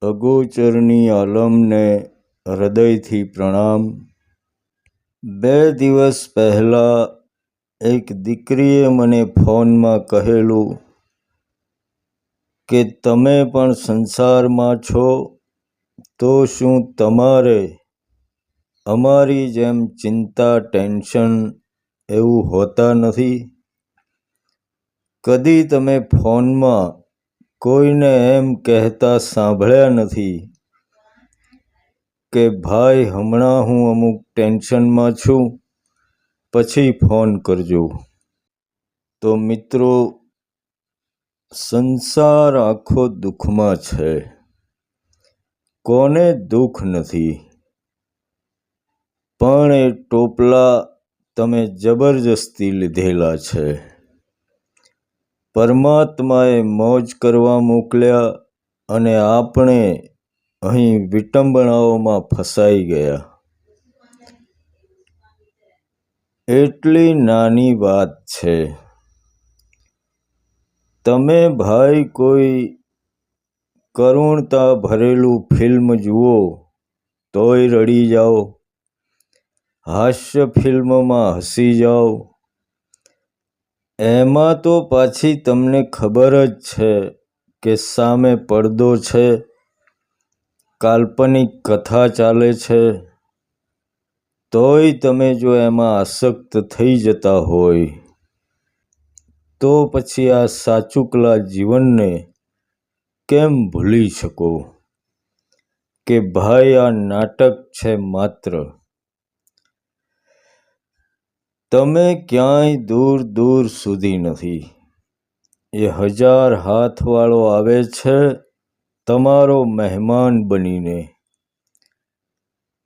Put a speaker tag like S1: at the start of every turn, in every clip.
S1: અગોચરની આલમને હૃદયથી પ્રણામ। 2 દિવસ પહેલાં એક દીકરીએ મને ફોનમાં કહેલું કે તમે પણ સંસારમાં છો તો શું તમારે અમારી જેમ ચિંતા ટેન્શન એવું હોતા નથી? કદી તમે ફોનમાં કોઈને એમ કહેતા સાંભળ્યા નથી કે ભાઈ હમણાં હું અમુક ટેન્શનમાં છું, પછી ફોન કરજો? તો મિત્રો, સંસાર આખો દુઃખમાં છે। કોને દુઃખ નથી? પણ એ ટોપલા તમે જબરજસ્તી લીધેલા છે। પરમાત્માએ મોજ કરવા મોકલ્યા અને આપણે અહીં વિટંબણાઓમાં ફસાઈ ગયા। એટલી નાની વાત છે, તમે ભાઈ કોઈ કરુણતા ભરેલું ફિલ્મ જુઓ તોય રડી જાઓ, હાસ્ય ફિલ્મમાં હસી જાઓ। એમાં તો પાછી તમને ખબર જ છે કે સામે પડદો છે, કાલ્પનિક કથા ચાલે છે, તોય તમે જો એમાં આસક્ત થઈ જતા હોય તો પછી આ સાચુકલા જીવનને કેમ ભૂલી શકો કે ભાઈ આ નાટક છે માત્ર? તમે ક્યાંય દૂર દૂર સુધી નથી। એ 1000 હાથવાળો આવે છે તમારો મહેમાન બનીને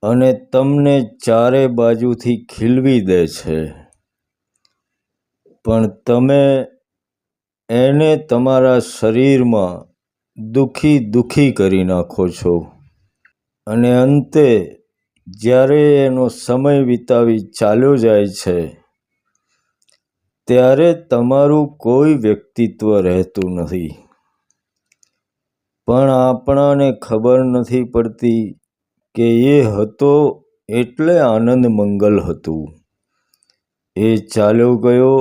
S1: અને તમને ચારે બાજુથી ખીલવી દે છે, પણ તમે એને તમારા શરીરમાં દુખી કરી નાખો છો અને અંતે જ્યારે એનો સમય વિતાવી ચાલ્યો જાય છે ત્યારે તમારું કોઈ વ્યક્તિત્વ રહેતું નથી। પણ આપણાને ખબર નથી પડતી કે એ હતો એટલે આનંદ મંગલ હતું। એ ચાલ્યો ગયો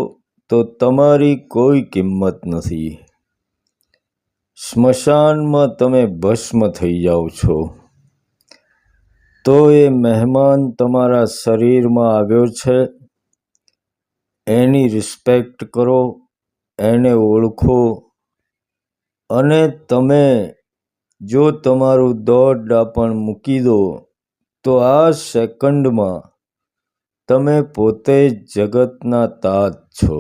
S1: તો તમારી કોઈ કિંમત નથી। સ્મશાનમાં તમે ભસ્મ થઈ જાઓ છો, તો એ મહેમાન તમારા શરીરમાં આવ્યો છે, એની રિસ્પેક્ટ કરો, એને ઓળખો અને તમે જો તમારું દોડ-ડાપણ મૂકી દો તો આ સેકન્ડમાં તમે પોતે જ જગતના તાજ છો।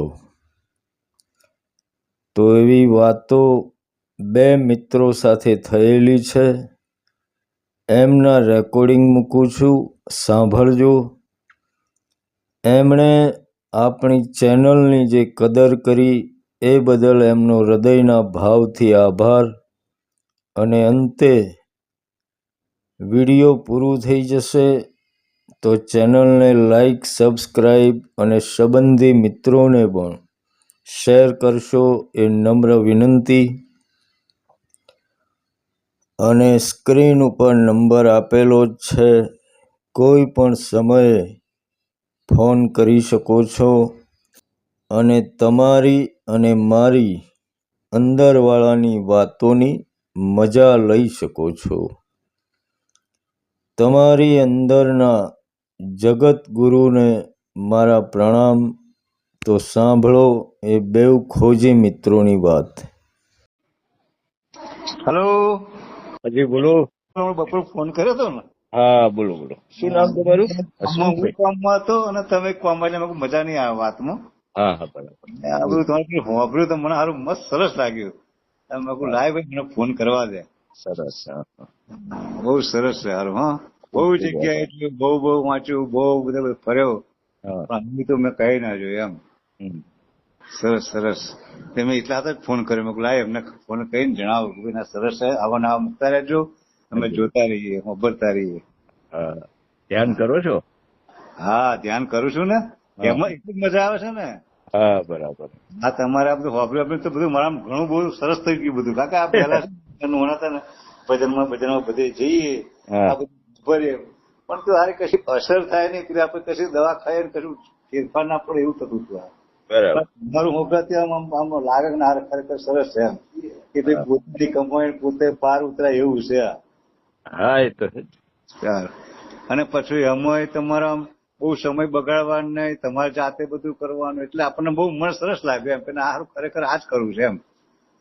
S1: તો એવી વાતો 2 મિત્રો સાથે થયેલી છે, એમના રેકોર્ડિંગ મૂકું છું, સાંભળજો। એમણે આપણી ચેનલની જે કદર કરી એ બદલ એમનો હૃદયના ભાવથી આભાર। અને અંતે વિડીયો પૂરું થઈ જશે તો ચેનલને લાઈક, સબસ્ક્રાઈબ અને સંબંધી મિત્રોને પણ શેર કરશો એ નમ્ર વિનંતી। અને સ્ક્રીન ઉપર નંબર આપેલો જ છે, કોઈ પણ સમયે ફોન કરી શકો છો અને તમારી અને મારી અંદરવાળાની વાતોની મજા લઈ શકો છો। તમારી અંદરના જગતગુરુને મારા પ્રણામ। તો સાંભળો એ 2 ખોજી મિત્રોની વાત।
S2: હેલો,
S1: હજી બોલો।
S2: બપોર ફોન કર્યો હતો ને?
S1: હા, બોલો બોલો। શું નામ તમારું?
S2: હું
S1: હસમુખભાઈ?
S2: કામમાં હતો અને તમે કામમાં એટલે મને મજા નહીં આવે વાતમાં।
S1: હા હા, બરાબર।
S2: આ બધું તમારે હોભર્યું તો મને સારું મસ્ત સરસ લાગ્યું। મેં કહું લાય ભાઈ મને ફોન કરવા દે।
S1: સરસ। હા,
S2: બહુ સરસ છે સારું। હા, બહુ જગ્યાએ એટલે બહુ વાંચ્યું, બહુ બધા ફર્યો,
S1: હા,
S2: પણ અહીં તો મેં કહી ના જોયું એમ। સરસ સરસ। તમે એટલા હતા જ ફોન કર્યો, મેં કહું લાય એમને ફોન કરીને જણાવું કે ભાઈ સરસ છે, આવા નવા મૂકતા રહેજો, અમે જોતા રહીએ, વાપરતા રહીએ।
S1: હા, ધ્યાન કરો છો?
S2: હા, ધ્યાન કરું છું ને, એમાં એટલી મજા આવે છે ને।
S1: હા, બરાબર।
S2: હા, તમારે આ બધું હોબળી તો બધું મારા ઘણું બહુ સરસ થઈ ગયું બધું, કારણ કે આ પહેલા હતા ને ભજનમાં બધે જઈએ,
S1: હા.
S2: આ બધું ભરીએ, પણ તો હારે કશી અસર થાય નહીં, કે આપણે કશી દવા ખાઈએ ને કશું ફેરફાર ના પડે એવું થતું હતું.
S1: બરાબર.
S2: મારું હોભળાથી આમ લાગે કે ના ખરેખર સરસ છે એમ, કે ભાઈ પોતાની કમાઈ પોતે પાર ઉતરાય એવું છે.
S1: હા એ તો છે.
S2: અને પછી એમાં તમારા બહુ સમય બગાડવાનો નહીં, તમારે જાતે બધું કરવાનું, એટલે આપણને બહુ મન સરસ લાગે એમ કે આ ખરેખર આ જ કરવું છે એમ.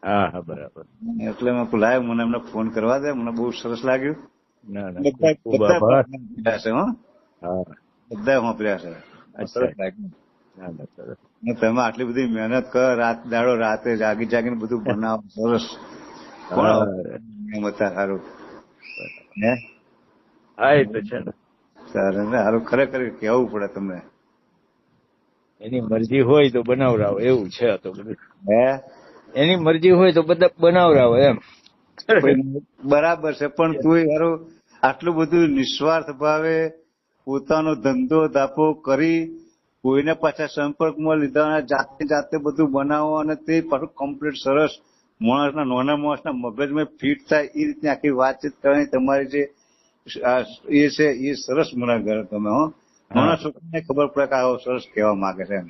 S1: હા હા બરાબર.
S2: એટલે મેં લાવ્યો, મને એમને ફોન કરવા દે, મને બહુ સરસ લાગ્યું.
S1: ના ના
S2: બધા
S1: ખૂબ આભાર.
S2: છે હો,
S1: હા
S2: બધા વાપર્યા છે. સરસ લાગ્યું.
S1: ના ના સરસ.
S2: અને તમે આટલી બધી મહેનત કર, રાત દાડો રાતે જાગીને બધું બનાવો, સરસ. કોણ હતા સારું હે?
S1: હા એ તો છે ને.
S2: સારું ખરેખર કેવું પડે તમને.
S1: એની મરજી હોય તો બનાવરાવો એવું છે આ તો બધું.
S2: હે
S1: એની મરજી હોય તો બધા બનાવરાવો એમ.
S2: બરાબર છે, પણ તું યારો આટલું બધું નિસ્વાર્થ ભાવે પોતાનો ધંધો ધાપો કરી, કોઈને પાછા સંપર્કમાં લીધા, જાતે બધું બનાવો, અને તે પાછું કમ્પ્લીટ સરસ માણસના, નાના માણસના મગજમાં ફિટ થાય એ રીતની આખી વાતચીત કરવાની તમારી જે એ છે એ સરસ મને ગમે. તમે હો નાના છોકરાને ખબર પડે કે આવો સરસ કહેવા માંગે છે એમ.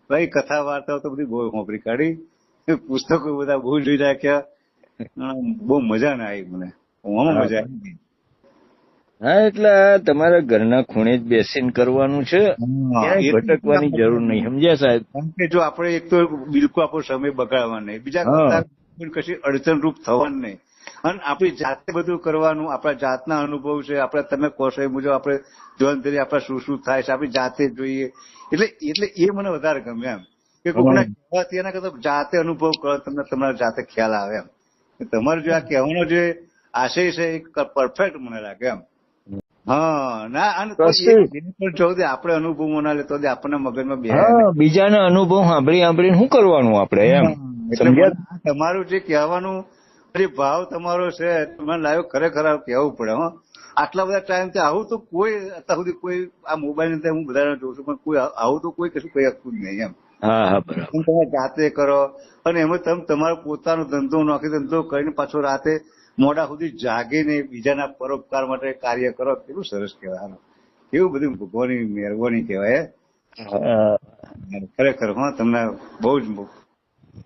S2: ભાઈ કથા વાર્તાઓ તો બધી બહુ વાપરી કાઢી, પુસ્તકો બધા બહુ જોઈ રાખ્યા, બહુ મજા ના આવી મને, આમાં મજા આવી.
S1: હા એટલે તમારા ઘરના ખૂણે જ બેસીને કરવાનું છે, ક્યાંય ભટકવાની જરૂર નહીં, સમજ્યા સાહેબ?
S2: કેમ કે જો આપણે એક તો બિલકુલ આપણો સમય બગાડવા નહીં, બીજા કરતા કશી અડચણરૂપ થવાનું નહીં, અને આપણી જાતે બધું કરવાનું, આપણા જાતના અનુભવ છે, આપણે તમે કહો છો એ મુજબ આપણે જોન ધરી આપણે શું થાય છે આપણી જાતે જોઈએ, એટલે એ મને વધારે ગમે એમ, કે કોઈના કહેવાથી એના કરતા જાતે અનુભવ કરો, તમને તમારા જાતે ખ્યાલ આવે એમ. તમારું જે આ કહેવાનો જે આશય છે એ પરફેક્ટ મને લાગે એમ. હા ના, અને આપણે અનુભવો ના લે તો આપણને મગજમાં બે
S1: બીજાના અનુભવ સાંભળીને શું કરવાનું આપણે એમ, સમજ્યા?
S2: તમારું જે કહેવાનું જે ભાવ તમારો છે, મને લાગ્યો ખરેખર કહેવું પડે. હો આટલા બધા ટાઈમથી આવું તો કોઈ અત્યાર સુધી કોઈ આ મોબાઈલ ની હું બધાને જોઉં છું, પણ કોઈ આવું તો કોઈ કશું કહી શકતું જ નહીં એમ.
S1: હા હા બરાબર.
S2: તમે જાતે કરો, અને એમાં તમે તમારો પોતાનો ધંધો નોકરી ધંધો કરીને પાછો રાતે મોડા સુધી જાગીને બીજાના પરોપકાર માટે કાર્ય કરો, કેટલું સરસ કહેવાય. એવું બધું ભગવાનની મહેરબાની કહેવાય. ખરેખર હા, તમને બહુ જ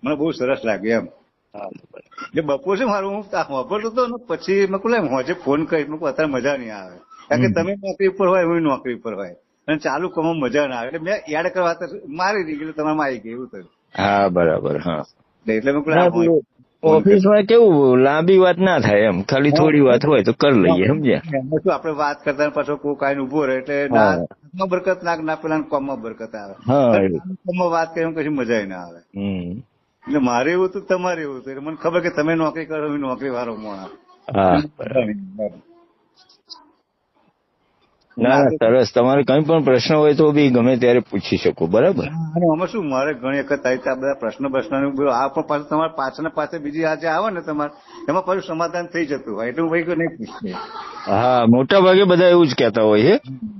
S2: મને બહુ સરસ લાગ્યું એમ. એટલે બપોર છે મારું હું વાપરતો હતો ને, પછી મેં કહું હોજે ફોન કરી, અત્યારે મજા નહીં આવે, કારણ કે તમે નોકરી પર હોય, હું નોકરી પર હોય, અને ચાલુ કરવામાં મજા ના આવે, એટલે મેં યાદ કરવા મારી દીધી, એટલે તમારામાં આવી ગઈ એવું થયું. હા બરાબર. હા એટલે મેં કહું
S1: ઓફિસમાં કેવું લાંબી વાત ના થાય એમ, ખાલી થોડી વાત હોય તો કરી લઈએ, સમજ્યા?
S2: શું આપણે વાત કરતા પાછો કોઈ કાઈ ઉભો રહે, એટલે ના બરકત ના પેલા કોમમાં બરકત આવે, કોમમાં વાત કરી કશી મજા ના આવે. એટલે મારે એવું હતું, તમારે એવું હતું, એટલે મને ખબર કે તમે નોકરી કરો, નોકરી વાળો માણસ.
S1: ના ના સરસ, તમારે કઈ પણ પ્રશ્ન હોય તો બી ગમે ત્યારે પૂછી શકો, બરાબર?
S2: આમાં શું મારે ઘણી વખત આ બધા પ્રશ્ન આ પણ પાછું તમારે પાછળ પાસે બીજી આજે આવે ને તમારે, એમાં પાછું સમાધાન થઈ જતું હોય, એટલે હું ભાઈ નહીં પૂછીએ.
S1: હા મોટા ભાગે બધા એવું જ કહેતા હોય છે,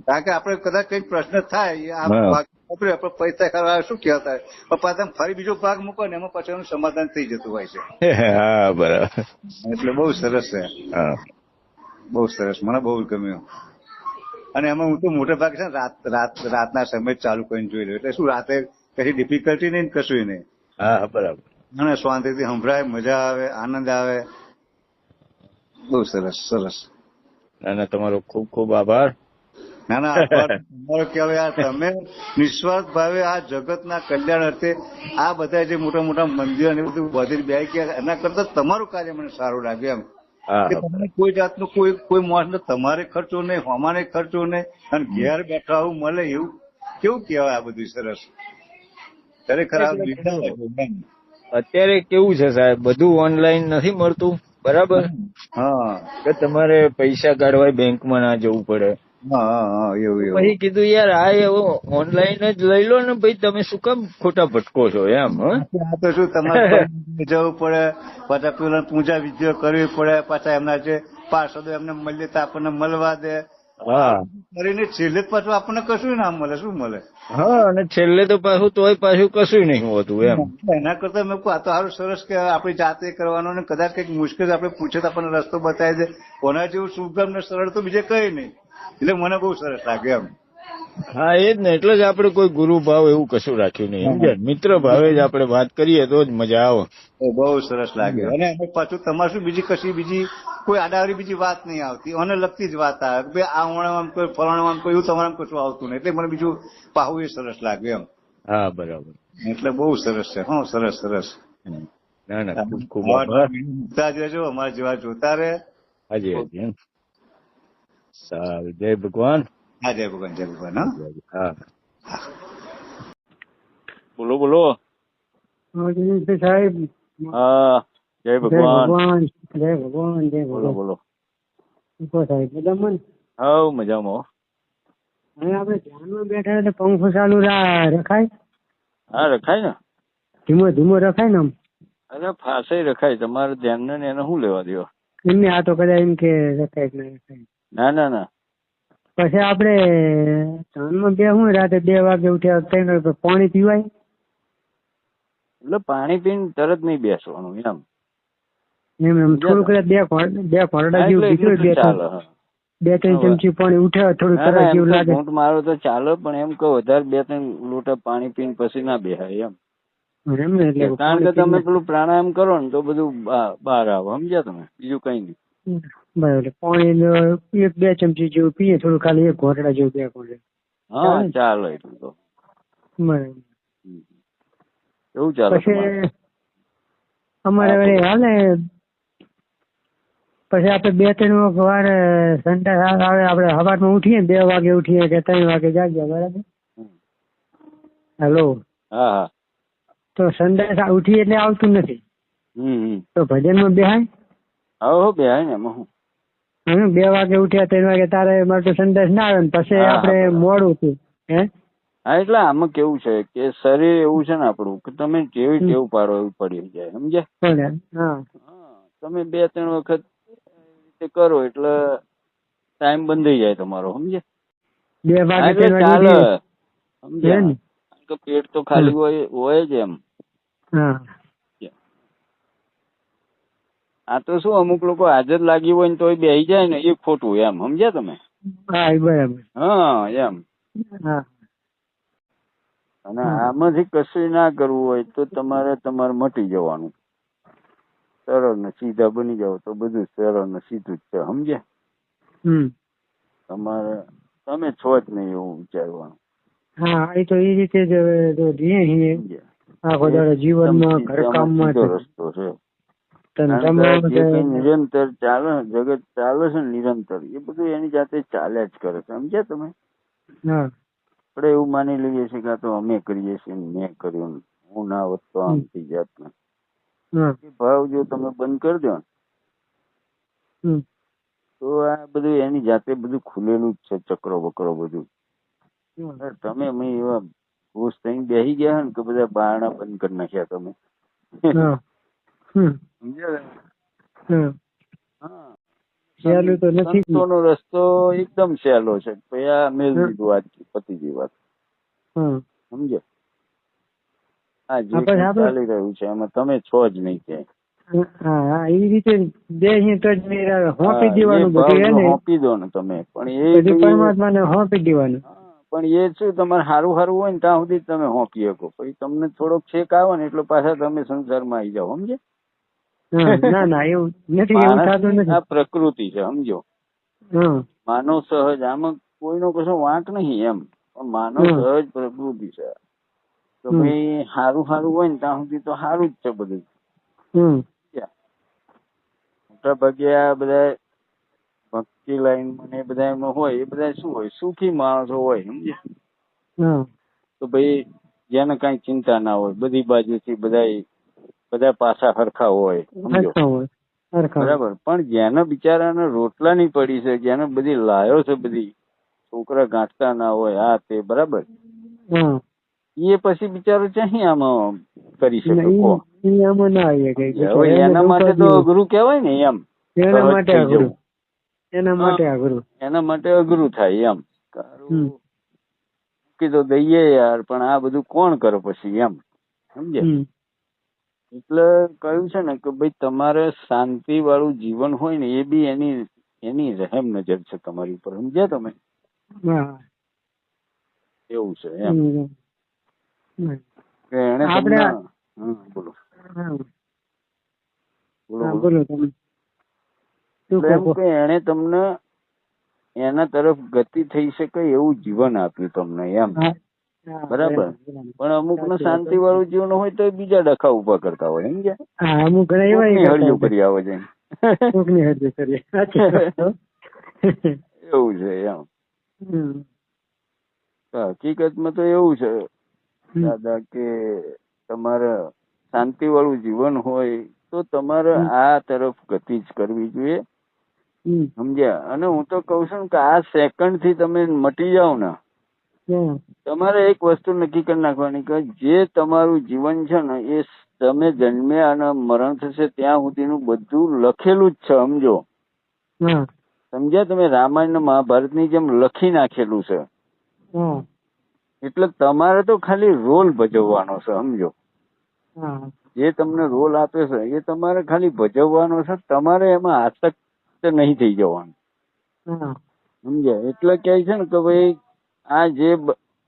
S2: કારણ કે આપણે કદાચ કઈક પ્રશ્ન થાય પૈસા કરવા શું કહેતા હોય, પણ પાછા ફરી બીજો ભાગ મૂકો ને એમાં પછી એનું સમાધાન થઈ જતું હોય છે.
S1: હા બરાબર.
S2: એટલે બહુ સરસ છે, બહુ સરસ, મને બહુ ગમ્યું. અને એમાં હું તો મોટા ભાગે છે ને રાતના સમય ચાલુ કરીને જોઈ લઉં, એટલે શું રાતે કશી ડિફિકલ્ટી નહીં, કશું નહીં.
S1: હા બરાબર.
S2: અને શાંતિથી સંભળાય, મજા આવે, આનંદ આવે. બહુ સરસ સરસ.
S1: ના ના તમારો ખૂબ ખૂબ આભાર.
S2: ના ના તમારો કહેવાય, તમે નિસ્વાર્થ ભાવે આ જગતના કલ્યાણ અર્થે આ બધા જે મોટા મોટા મંદિર અને બધું બધી બે ગયા, એના કરતા તમારું કાર્ય મને સારું લાગ્યું એમ, કે તમને કોઈ જાતનો કોઈ માણસ તમારે ખર્ચો નહીં, હોમાને ખર્ચો નહીં, અને ઘેર બેઠા આવું મળે, એવું કેવું કહેવાય આ બધું સરસ. ખરેખર
S1: અત્યારે કેવું છે સાહેબ, બધું ઓનલાઈન નથી મળતું, બરાબર?
S2: હા
S1: કે તમારે પૈસા કાઢવા બેંકમાં ના જવું પડે. પછી કીધું યાર આ એવો ઓનલાઈન જ લઈ લો ને ભાઈ, તમે શું કામ ખોટા ભટકો છો એમ.
S2: આ તો શું તમારે જવું પડે, પાછા પેલા પૂજા વિધિઓ કરવી પડે, પાછા એમના જે પાર્ષદો એમને મળીએ તો આપણને મળવા દે, કરીને છેલ્લે જ પાછું આપણને કશું ના મળે, શું મળે?
S3: હા, અને છેલ્લે તો પાછું કશું નહીં હોતું એમ.
S2: એના કરતા મેં કહું આ તો સારું સરસ કે આપણી જાતે કરવાનો, ને કદાચ કંઈક મુશ્કેલ આપણે પૂછે તો આપણને રસ્તો બતાવી દે. કોના જેવું સુગમ ને સરળ તો બીજે કઈ નહીં. એટલે મને બહુ સરસ લાગે એમ.
S3: હા, એ જ ને, એટલે જ આપણે કોઈ ગુરુ ભાવ એવું કશું રાખ્યું નહીં, સમજ્યા? મિત્ર ભાવે જ આપણે વાત કરીએ તો જ મજા આવે.
S2: બહુ સરસ લાગે. અને પાછું તમારે શું બીજી કોઈ આડાવરી બીજી વાત નહીં આવતી, અને લગતી જ વાત આવે કે આ ઓણામાં કોઈ ફલાણામાં કોઈ એવું તમારે કશું આવતું નહીં. એટલે મને બીજું પાહું એ સરસ લાગે એમ.
S3: હા, બરાબર.
S2: એટલે બહુ સરસ છે. હા, સરસ સરસ.
S3: ના ના, ખૂબ ખૂબ આભાર.
S2: જોતા જ રહેજો, અમારા જેવા જોતા રહે.
S3: હાજી હાજી એમ. સારું, જય ભગવાન.
S2: હા, જય ભગવાન, જય ભગવાન. હા,
S3: હા. બોલો બોલો.
S4: સાહેબ,
S3: હા, જય ભગવાન.
S4: જય ભગવાન, જય
S3: બોલો
S4: ભગવાન.
S3: બોલો.
S4: સાહેબ મજામાં?
S3: હા, મજામાં.
S4: હવે આપણે ધ્યાનમાં બેઠા એટલે પંખો ચાલુ રખાય?
S3: હા, રખાય ને.
S4: ધીમો ધીમો રખાય ને આમ?
S3: અરે ફાસે રખાય, તમારે ધ્યાન ને એને શું લેવા દેવા?
S4: એમને આ તો કદાચ એમ કે રખાય કે ના રખાય.
S3: ના ના ના.
S4: પછી આપણે ધ્યાનમાં બેસવું રાતે 2 વાગે ઉઠ્યા 3 વાગે પાણી પીવાય?
S3: એટલે પાણી પીને તરત નહીં બેસવાનું એમ.
S4: એમ થોડું કદાચ 2 ઘોરડા જેવું પીધું, 2-3 ચમચી પાણી ઉઠે થોડું તરસ જેવું લાગે.
S3: ઘૂંટ મારો તો ચાલે, પણ એમ કહો વધારે 2-3 લોટા પાણી પીને પછી ના બેહાય એમ.
S4: એમ ને, એટલે
S3: કારણ કે તમે પેલું પ્રાણાયામ કરો ને તો બધું બહાર આવે, સમજ્યા તમે? બીજું કઈ નહીં.
S4: બરાબર. પાણી 1-2 ચમચી જેવું પીએ, થોડું ખાલી 1 ઘોંટડા જેવું 2 ઘોંટડા.
S3: હા, ચાલે એટલું તો.
S4: બરાબર.
S3: એવું ચાલે.
S4: પછી અમારે હાલે પછી આપણે 2-3 વાર સંડાસ આવે, આપણે સવારમાં ઉઠીએ 2 વાગે ઉઠીએ કે 3 વાગે જાગ્યા, બરાબર? હેલો.
S3: હા હા.
S4: તો સંડાસ ઉઠીએ એટલે આવતું નથી, તો ભજનમાં બેહાય?
S3: હા, બેહાય ને. એમાં હું
S4: 2 વાગે ઉઠ્યા 3 વાગે તારે માટે સંડાસ ના આવે ને પછી આપણે મોડું થયું. હે?
S3: હા, એટલે આમાં કેવું છે કે શરીર એવું છે ને આપણું કે તમે જેવી ટેવ પાડો એવું પડી જાય, સમજ્યા?
S4: હા.
S3: તમે 2-3 વખત કરો એટલે ટાઈમ બંધાઈ જાય તમારો, સમજે?
S4: 2 વાગે
S3: ચાલે, સમજ્યા? કે પેટ તો ખાલી હોય જ એમ. આ તો શું અમુક લોકો હાજર લાગી હોય ને તોય બેસી જાય ને, એ ખોટું એમ, સમજ્યા તમે?
S4: હા, બરાબર.
S3: હા, એમ. અને આમાંથી કશું ના કરવું હોય તો તમારે મટી જવાનું, સરળ ને સીધા બની જાવ તો બધું સરળ ને સીધું જ છે, સમજ્યા? તમે છો જ નહીં એવું વિચારવાનું.
S4: હા, એ તો એ રીતે જ આખો દાડો જીવનમાં ઘરકામમાં
S3: રસ્તો છે. નિરંતર ચાલે, જગત ચાલે છે નિરંતર, એ બધું એની જાતે ચાલ્યા જ કરે છે, સમજ્યા તમે? આપણે એવું માની લઈએ છીએ કે આ તો અમે કરીએ છીએ, મેં કર્યું, હું ના હોત તો આમ થઈ જાત ને. ભાવ જો તમે બંધ કરી દો ને તો આ બધું એની જાતે બધું ખુલેલું જ છે, ચક્રો બકરો બધું. તમે એવા ખુશ થઈને બેસી ગયા ને કે બધા બારણા બંધ કરી નાખ્યા તમે, સંતોનો રસ્તો એકદમ સહેલો છે. આ મેલ દીધું આજ પતિજી વાત, સમજે? આ જે ચાલી રહ્યું છે એમાં તમે છો જ નહીં ક્યાંય.
S4: એ રીતે સોંપી દેવાનું,
S3: સોંપી દો ને તમે, પણ એ
S4: પરમાત્માને સોંપી દેવાનું.
S3: પણ એ શું તમારે સારું હોય ને ત્યાં સુધી તમે સોંપી શકો, પછી તમને થોડોક છેક આવે ને એટલે પાછા તમે સંસારમાં આવી જાઓ, સમજે?
S4: ના ના, એવું નથી, એવું થતું નથી.
S3: આ પ્રકૃતિ છે, સમજો? માનવ સહજ, આમાં કોઈનો કશો વાંક નહીં એમ, પણ માનવ સહજ પ્રકૃતિ છે. તો ભાઈ સારું હોય ને ત્યાં સુધી તો સારું જ છે બધું. મોટા ભાગે આ બધા ભક્તિ લાઈન મને બધા એમાં હોય, એ બધા શું હોય, સુખી માણસો હોય, સમજે? તો ભાઈ જેને કઈ ચિંતા ના હોય, બધી બાજુથી બધા પાછા સરખા હોય, સમજો? બરાબર. પણ જેને બિચારાને રોટલા ની પડી છે, જેને બધી લાયો છે, બધી છોકરા ગાંઠતા ના હોય, આ તે, બરાબર, એ પછી બિચારો ચાહી આમાં કરી શકે? એના માટે તો અઘરું કેવાય ને એમ. એના માટે અઘરું થાય એમ, તારું કીધું દઈએ યાર, પણ આ બધું કોણ કરે પછી એમ, સમજે? એટલે કહ્યું છે ને કે ભાઈ તમારે શાંતિ વાળું જીવન હોય ને એ બી એની રહેમ નજર છે તમારી ઉપર, સમજ્યા તમે? એવું છે એમ કે એને તમને બોલો
S4: બોલો તમે.
S3: એમ કે એને તમને એના તરફ ગતિ થઈ શકે એવું જીવન આપ્યું તમને એમ, બરાબર? પણ અમુક ને શાંતિ વાળું જીવન હોય તો બીજા ડખા ઉભા કરતા હોય, સમજ્યા?
S4: અમુક
S3: હળિયું કરી આવે છે એવું છે એમ. હકીકતમાં તો એવું છે દાદા કે તમારે શાંતિ વાળું જીવન હોય તો તમારે આ તરફ ગતિ જ કરવી જોઈએ, સમજ્યા? અને હું તો કઉ છું કે આ સેકન્ડ થી તમે મટી જાઓ ને, તમારે એક વસ્તુ નક્કી કરી નાખવાની કે જે તમારું જીવન છે ને એ તમે જન્મ્યા અને મરણ થશે ત્યાં સુધીનું બધું લખેલું જ છે, સમજો? સમજ્યા તમે? રામાયણ ને મહાભારત ની જેમ લખી નાખેલું છે. એટલે તમારે તો ખાલી રોલ ભજવવાનો છે, સમજો? જે તમને રોલ આપે છે એ તમારે ખાલી ભજવવાનો છે, તમારે એમાં આસક્ત નહીં થઈ જવાનું, સમજ્યા? એટલે કહે છે ને કે ભાઈ આ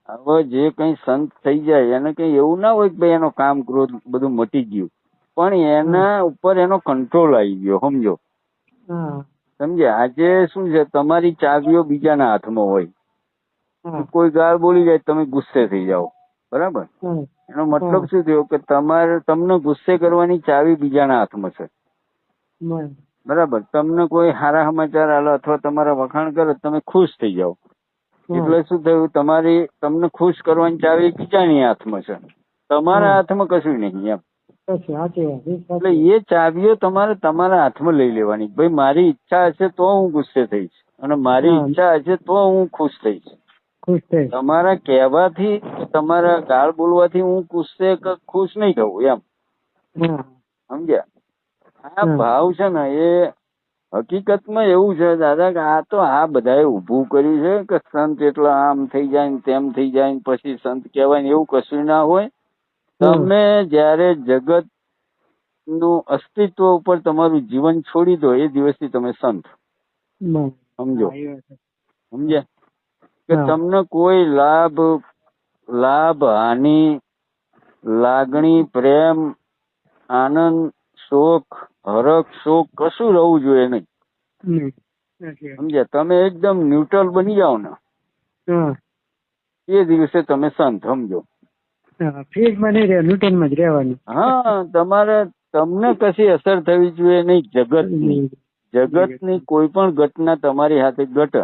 S3: હવે જે કઈ સંત થઈ જાય એને કઈ એવું ના હોય કે ભાઈ એનો કામ ક્રોધ બધું મટી ગયું, પણ એના ઉપર એનો કંટ્રોલ આવી ગયો, સમજો? સમજ્યા? આજે શું છે, તમારી ચાવીઓ બીજાના હાથમાં હોય. કોઈ ગાળ બોલી જાય તમે ગુસ્સે થઈ જાઓ, બરાબર? એનો મતલબ શું થયો કે તમને ગુસ્સે કરવાની ચાવી બીજાના હાથમાં છે, બરાબર? તમને કોઈ સારા સમાચાર આલે અથવા તમારા વખાણ કરે તમે ખુશ થઈ જાઓ, એટલે શું થયું, તમને ખુશ કરવાની ચાવી બીજાની હાથમાં છે, તમારા હાથમાં કશું નહીં એમ. એટલે એ ચાવીઓ તમારે તમારા હાથમાં લઈ લેવાની. ભાઈ મારી ઈચ્છા હશે તો હું ગુસ્સે થઈશ અને મારી ઈચ્છા હશે તો હું ખુશ થઈશ. તમારા કહેવાથી તમારા ગાળ બોલવાથી હું ગુસ્સે કે ખુશ નહીં થવું એમ, સમજ્યા? આ ભાવ છે ને એ હકીકતમાં એવું છે દાદા કે આ તો આ બધાએ ઉભું કર્યું છે કે સંત એટલે આમ થઈ જાય ને તેમ થઈ જાય ને પછી સંત કહેવાય ને એવું કશું ના હોય. તમે જયારે જગત નું અસ્તિત્વ ઉપર તમારું જીવન છોડી દો એ દિવસથી તમે સંત, સમજો? સમજ્યા? કે તમને કોઈ લાભ હાનિ લાગણી પ્રેમ આનંદ શોક હરખ શોક કશું રહેવું જોઈએ નહીં, સમજ્યા? તમે એકદમ ન્યુટ્રલ બની જાઓ ને એ દિવસે તમે સંત, સમજો? હા, તમને કશી અસર થવી જોઈએ નહીં જગતની કોઈ પણ ઘટના તમારી હાથે ઘટે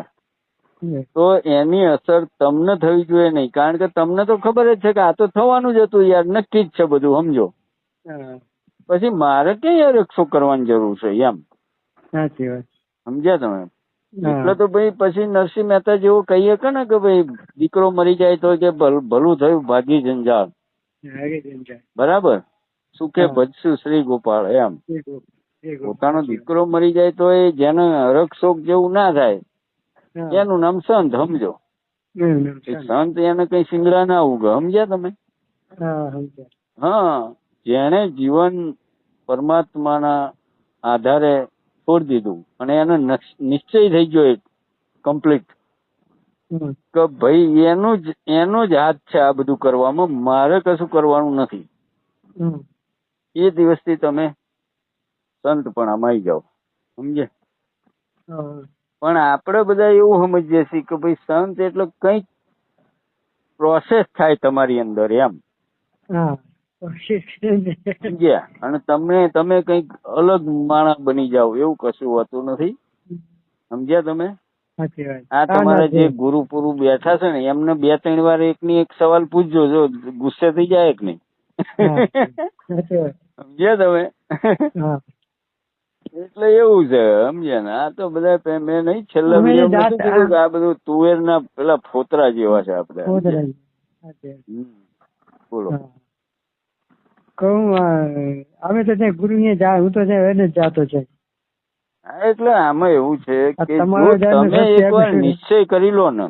S3: તો એની અસર તમને થવી જોઈએ નહીં, કારણ કે તમને તો ખબર જ છે કે આ તો થવાનું જ હતું યાર, નક્કી જ છે બધું, સમજો? પછી મારે ક્યાં યાર રક્ષો કરવાની જરૂર છે એમ, સમજ્યા તમે? એટલે તો ભાઈ પછી નરસિંહ મહેતા જેવું કહીએ કે ને કે ભાઈ દીકરો મરી જાય તો કે ભલું થયું ભાગી જંજાળ, બરાબર? સુખે ભજશું શ્રી ગોપાળ એમ. પોતાનો દીકરો મરી જાય તો એ જેને હરખ શોક જેવું ના થાય એનું નામ સંત, સમજો? સંત એને કઈ સિંગડા ના ઉગે, સમજ્યા તમે? હા, જેને જીવન પરમાત્માના આધારે છોડી દીધું અને એને નિશ્ચય થઈ ગયો કમ્પ્લીટ કે ભાઈ એનો જ હાથ છે આ બધું કરવામાં, મારે કશું કરવાનું નથી, એ દિવસથી તમે સંત પણ અમાઈ જાઓ, સમજે? પણ આપણે બધા એવું સમજીએ છીએ કે ભાઈ સંત એટલે કઈક પ્રોસેસ થાય તમારી અંદર એમ, સમજ્યા? અને તમે કઈક અલગ માણસ બની જાઓ એવું કશું હોતું નથી, સમજ્યા તમે? આ તમારા જે ગુરુ પુરુ બેઠા છે ને એમને 2-3 વાર એકની એક સવાલ પૂછજો, જો ગુસ્સે થઈ જાય કે નહીં, સમજ્યા તમે? એટલે એવું છે, સમજ્યા ને? આ તો બધા મેં નહીં છેલ્લા વિડીયોમાં શું કીધું કે આ બધું તુવેરના પેલા ફોતરા જેવા છે આ બધા. બોલો.
S4: અમે તો ત્યાં ગુરુ ને જા, હું તો ત્યાં એને જ જાતો છે.
S3: એટલે આમાં એવું છે કે તમે એકવાર નિશ્ચય કરી લો ને,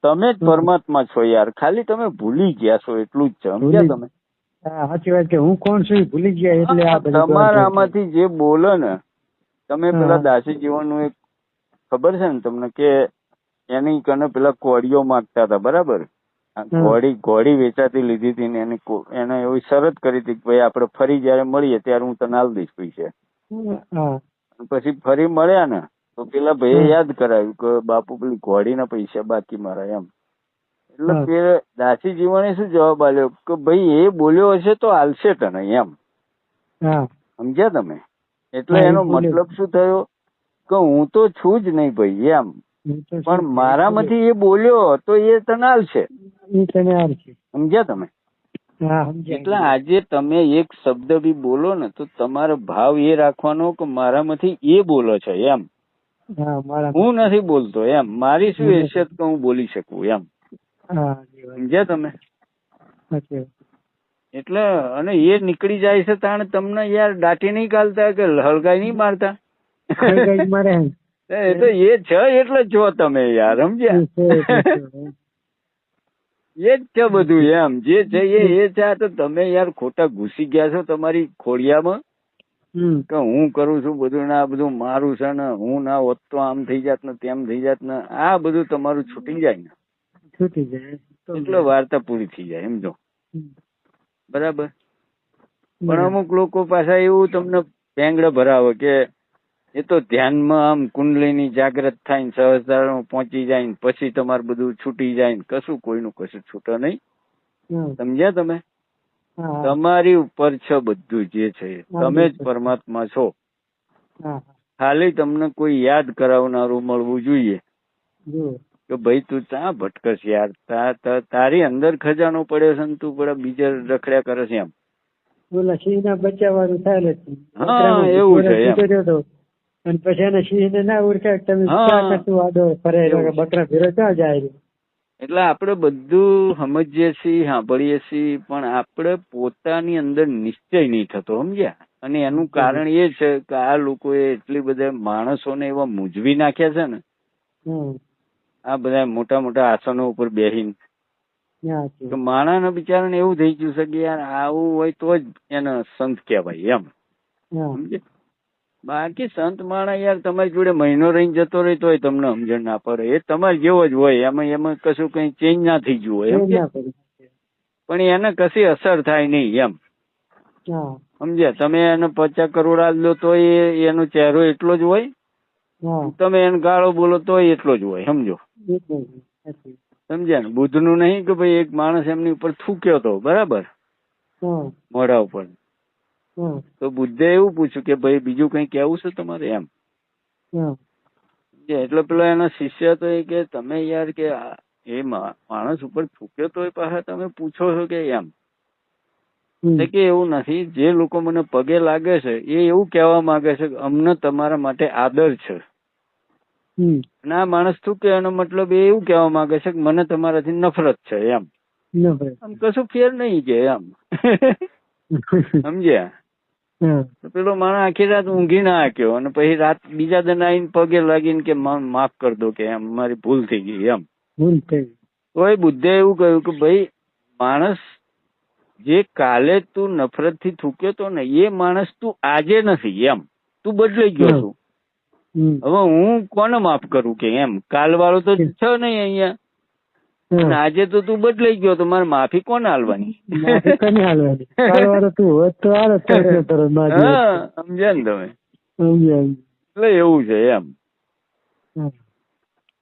S3: તમે જ પરમાત્મા છો યાર, ખાલી તમે ભૂલી ગયા છો એટલું જ છે, સમજ્યા તમે?
S4: હા સાચી વાત કે હું કોણ છું એ ભૂલી ગયા એટલે આ બધું
S3: તમારામાંથી જે બોલે ને, તમે પેલા દાસી જીવનનું એક ખબર છે ને તમને કે એની કને પેલા કોળીઓ માંગતા હતા, બરાબર? ઘોડી વેચાતી લીધી હતી ને એને એવી શરત કરી હતી કે ભાઈ આપણે ફરી જયારે મળીએ ત્યારે હું તને આલ દઈશ પૈસા. પછી ફરી મળ્યા ને તો પેલા ભાઈએ યાદ કરાવ્યું કે બાપુ પેલી ઘોડીના પૈસા બાકી મારા એમ. એટલે પેલા દાસી જીવને શું જવાબ આલ્યો કે ભાઈ એ બોલ્યો હશે તો આલશે તને એમ. સમજ્યા તમે? એટલે એનો મતલબ શું થયો કે હું તો છું જ નહીં ભાઈ એમ, પણ મારામાંથી એ બોલ્યો તો એ તને આલશે. સમજ્યા તમે? એટલે આજે તમે એક શબ્દ બી બોલો ને તો તમારો ભાવ એ રાખવાનો કે મારામાંથી એ બોલો છે એમ, હું નથી બોલતો એમ, મારી શું હેસિયત કે હું બોલી શકું એમ. સમજ્યા તમે? એટલે અને એ નીકળી જાય છે તાણે તમને યાર દાટી નહીં કાલતા કે હળગાઈ નહીં મારતા. એ તો એ છે એટલે જો તમે યાર, સમજ્યા? એ જ છે બધું એમ, જે છે એ છે. તો તમે યાર ખોટા ઘૂસી ગયા છો તમારી ખોડિયામાં કે હું કરું છું બધું ને આ બધું મારું છે ને, હું ના હોત તો આમ થઈ જાત ને તેમ થઈ જાત ને, આ બધું તમારું છૂટી જાય ને, છૂટી જાય એટલે વાર્તા પૂરી થઈ જાય, સમજો? બરાબર. પણ અમુક લોકો પાછા એવું તમને પેંગડા ભરાવે કે એ તો ધ્યાનમાં આમ કુંડલીની જાગૃત થાય ને સહસ્ત્રામાં પહોંચી જાય ને પછી તમારે બધું છૂટી જાય ને કશું કોઈનું કશું છૂટે નહીં. સમજ્યા તમે? તમારી ઉપર છે બધું જે છે, તમે જ પરમાત્મા છો. ખાલી તમને કોઈ યાદ કરાવનારું મળવું જોઈએ કે ભાઈ તું ત્યાં ભટકસ યાર, તારી અંદર ખજાનો પડ્યો છે ને તું પેલા બીજા રખડ્યા કરે છે એમ. હા એવું છે એમ.
S4: અને પછી એને સિંહ ના ઓળખાય તમે ક્યાં કરતું આડો ફરે બકરા ભેરો ક્યાં જાય.
S3: એટલે આપણે બધું સમજીએ છીએ, સાંભળીએ છીએ, પણ આપણે પોતાની અંદર નિશ્ચય નહીં થતો, સમજ્યા? અને એનું કારણ એ છે કે આ લોકોએ એટલી બધા માણસોને એવા મૂંઝવી નાખ્યા છે ને, આ બધા મોટા મોટા આસનો ઉપર બેહીને માણસને બિચારાને એવું થઈ ગયું છે કે યાર આવું હોય તો જ એને સંત કહેવાય એમ, સમજે? બાકી સંત માણસ યાર તમારી જોડે મહિનો રહીને જતો રહે તોય તમને સમજણ ના પડે, એ તમારે જેવો જ હોય, એમાં કશું કઈ ચેન્જ ના થઈ ગયું હોય, સમજે? પણ એને કશી અસર થાય નહીં એમ, સમજ્યા? તમે એને 50 કરોડ આલ દો તો એનો ચહેરો એટલો જ હોય, તમે એને ગાળો બોલો તો એટલો જ હોય, સમજો? સમજ્યા ને? બુદ્ધ નું નહીં કે ભાઈ એક માણસ એમની ઉપર થૂક્યો હતો, બરાબર, મોઢા ઉપર, તો બુદ્ધે એવું પૂછ્યું કે ભાઈ બીજું કઈ કેવું છે તમારે એમ? એટલે પેલો એનો શિષ્ય તો એ કે તમે યાર કે એ માણસ ઉપર થૂક્યો તો પાછા તમે પૂછો છો કે એમ? કે એવું નથી, જે લોકો મને પગે લાગે છે એ એવું કહેવા માંગે છે કે અમને તમારા માટે આદર છે, અને આ માણસ થૂકે એનો મતલબ એ એવું કહેવા માંગે છે કે મને તમારાથી નફરત છે એમ. આમ કશું ફેર નહીં કે એમ, સમજ્યા? પેલો માણસ આખી રાત ઊંઘી ના આક્યો અને પછી રાત બીજા દિન આવીને પગે લાગીને કે માફ કર દો કે એમ મારી ભૂલ થઈ ગઈ એમ. તો એ બુદ્ધે એવું કહ્યું કે ભાઈ માણસ જે કાલે તું નફરત થી થૂક્યો તો ને એ માણસ તું આજે નથી એમ, તું બદલાઈ ગયો છું. હવે હું કોને માફ કરું કે એમ? કાલ વાળો તો છે નહીં અહીંયા, આજે તો તું બદલાઈ ગયો તો મારે માફી કોને હાલવાની?
S4: સમજ્યા
S3: ને તમે? એટલે એવું છે એમ.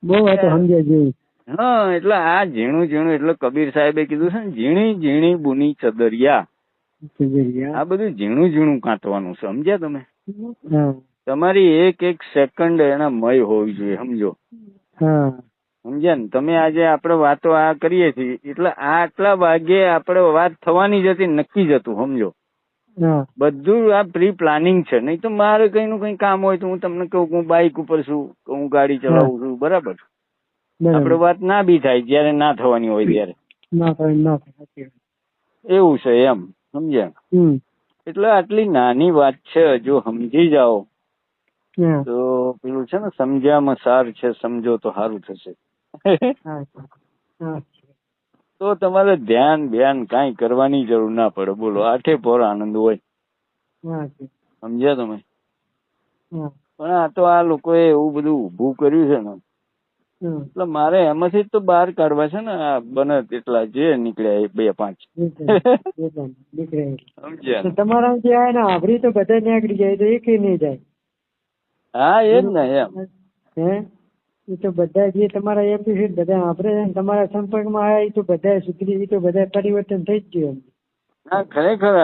S4: બહુ વાતો સમજ્યા જેવી.
S3: હા, એટલે આ ઝીણું ઝીણું એટલે કબીર સાહેબે કીધું છે ને, ઝીણી ઝીણી બુની ચદરિયા, આ બધું ઝીણું ઝીણું કાંતવાનું છે, સમજ્યા તમે? તમારી એક એક સેકન્ડ એના મય હોવી જોઈએ, સમજો? સમજ્યા ને? તમે આજે આપણે વાતો આ કરીએ છીએ એટલે આટલા વાગે આપણે વાત થવાની જ હતી, નક્કી જ હતું, સમજો? બધું આ પ્રી પ્લાનિંગ છે. નહીં તો મારે કઈ નું કઈ કામ હોય તો હું તમને કહું હું બાઇક ઉપર છું, હું ગાડી ચલાવું છું, બરાબર? આપડે વાત ના બી થાય જયારે ના થવાની હોય ત્યારે. એવું છે એમ, સમજ્યા? એટલે આટલી નાની વાત છે, જો સમજી જાઓ તો પેલું છે ને સમજ્યામાં સાર છે, સમજો તો સારું થશે.
S4: હા
S3: તો તમારે ધ્યાન કાંઈ કરવાની જરૂર ના પડે. બોલો, આઠે પોર આનંદ હોય.
S4: હા
S3: સમજ્યા તમે?
S4: હા
S3: પણ આ તો આ લોકોએ એવું બધું ઊભું કર્યું છે ને,
S4: હા
S3: એટલે મારે એમાંથી જ તો બહાર કાઢવા છે ને. આ બને તેટલા જે નીકળ્યા એ 2-5
S4: નીકળે.
S3: સમજ્યા
S4: તો
S3: ને?
S4: તમારા જે આવે ને આભરી તો બધા નીકળી જાય તો એક નહીં જાય.
S3: હા એ જ ને એમ.
S4: હે એ તો બધા જે તમારા એપિસોડ બધા આપણે તમારા સંપર્કમાં આવ્યા એ તો બધા સુધરી, એ તો બધા પરિવર્તન થઈ જ ગયું.
S3: હા ખરેખર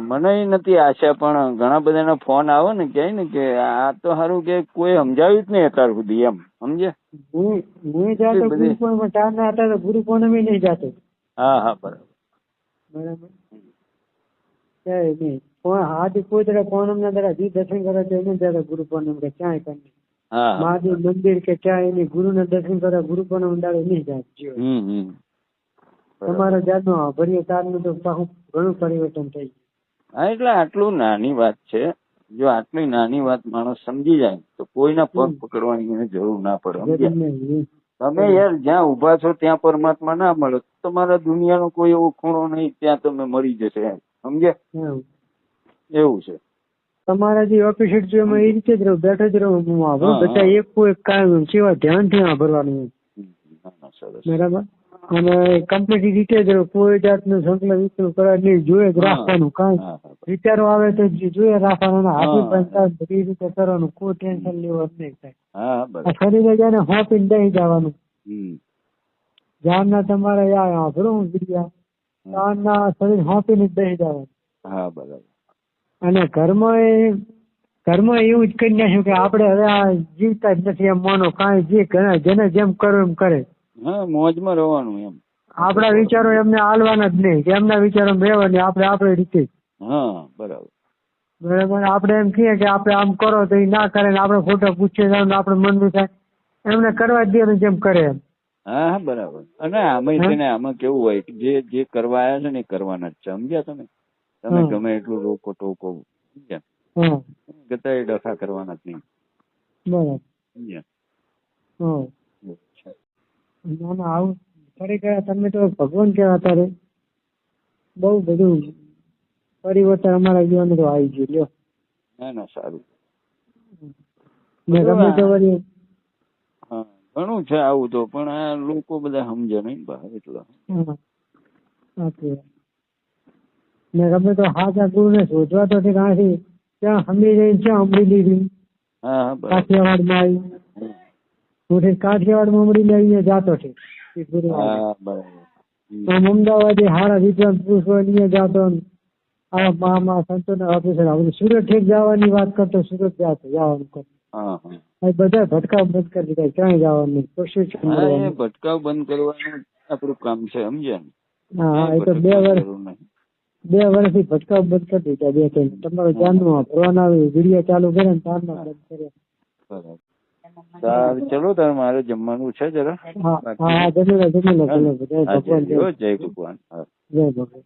S3: મને નથી આશા, પણ ઘણા બધાના ફોન આવે ને, કહે ને કે આ તો સારું કે કોઈ સમજાવ્યું જ નહીં અત્યાર સુધી, એમ સમજે.
S4: હું જાતો ગુરુ પૂર્ણિમા ટાણા હતા તો ગુરુ પૂર્ણિમે નહીં જાતો.
S3: હા બરાબર.
S4: બરાબર ક્યાંય નહીં. હાથ કોઈ તરફ પૂનમ ના દાડા જે દર્શન કરે છે એને જતા ગુરુ પૂર્ણિમ કે ક્યાંય કરી
S3: હા
S4: મહાદેવ મંદિર કે ક્યાંય એની ગુરુ ના દર્શન કરે ગુરુ પૂર્ણિમ દાડે નહીં જાય. તમારા જાતનો ભર્યો તારનું તો પાછું ઘણું પરિવર્તન થઈ ગયું.
S3: હા એટલે આટલું નાની વાત છે. જો આટલી નાની વાત માણસ સમજી જાય તો કોઈના પગ પકડવાની એને જરૂર ના પડે. સમજ્યા? તમે યાર જ્યાં ઉભા છો ત્યાં પરમાત્મા ના મળે, તમારા દુનિયાનો કોઈ એવો ખૂણો નહીં ત્યાં તમે મરી જશે. સમજ્યા? એવું છે.
S4: તમારા જે ઓફિસર છે એમાં એ રીતે જ રહું, બેઠો જ રહું. બધા એક કોઈ કામ સેવા ધ્યાનથી ભરવાનું. બરાબર. અને કમ્પ્લીટ રીતે જ રહું. કોઈ જાતનું સંકલ્પ વિકલ્પ કરવા નહીં, જોઈએ જ રાખવાનું. કાંઈ વિચારો આવે તો જોઈએ રાખવાનું. હાથી પણ બધી રીતે કરવાનું. કોઈ ટેન્શન લેવાનું નહીં થાય. શરીરે જઈને હોપીને દઈ જવાનું. જ્ઞાનના તમારે ભરું વિદ્યા જ્ઞાનના શરીર હોપીને દઈ જવાનું.
S3: હા બરાબર.
S4: અને ઘરમાં એવું જ કરી નાખ્યું કે આપણે હવે આ જીવતા જ નથી એમ માનો. કાંઈ જે જેને જેમ કરો એમ કરે.
S3: હા મોજમાં રહેવાનું એમ.
S4: આપણા વિચારો એમને હાલવાના જ નહીં. એમના વિચારો રહેવાની, આપણે આપણી રીતે.
S3: હા બરાબર.
S4: બરાબર. આપણે એમ કહીએ કે આપણે આમ કરો તો એ ના કરે ને આપણે ખોટો પૂછીએ આપણે મનનું થાય એમને કરવા જ દે જેમ કરે એમ.
S3: હા બરાબર. અને આમાં છે ને, આમાં કેવું હોય જે કરવા આવ્યા છે ને એ કરવાના જ છે. સમજ્યા તમે? તમે ગમે એટલું રોકો ટોકો, સમજ્યા? ગતા એ ડખા કરવાના જ નહીં.
S4: બરાબર.
S3: સમજ્યા?
S4: ના ના આવું ખરેખર તમે તો ભગવાન કેવા તારે બહુ બધું પરિવર્તન અમારા જીવનમાં તો આવી ગયું. લ્યો.
S3: ના ના સારું.
S4: મેં ગમે તે વળી
S3: હા ઘણું છે આવું તો, પણ આ લોકો બધા સમજે નહીં બહાર એટલા.
S4: મેં ગમે તો હાથા ગુરુ ને શોધવા તો ત્યાંથી ત્યાં હમી રહી ત્યાં અમરી લીધી. કાઠિયાવાડમાં આવી હું કાઠિયાવાડમાં અમરી લઈને જાતો છે. અમદાવાદે હારા વિદ્વાન પુરુષ હોય અહીંયા જાતો. આવા મહા સંતોના ઓફિસર સુરત ઠેક જવાની વાત કરતો, સુરત જવાનું કરતો. બધા ભટકાવ બંધ કરી દીધા, ક્યાંય જવાનું નહીં.
S3: ભટકાવ બંધ કરવાનું આપણું કામ છે. સમજ્યા ને?
S4: હા એ તો 2 વર્ષથી ભટકાવ બંધ કરી દીધા. 2-3 તમારો જાનમાં ભરવાના વિડીયો ચાલુ કરે ને તારમાં બંધ કર્યા.
S3: સારું ચલો તારે મારે જમવાનું છે જરા.
S4: હા જમી લો. જય ભગવાન.
S3: જય ભગવાન.
S4: જય ભગવાન.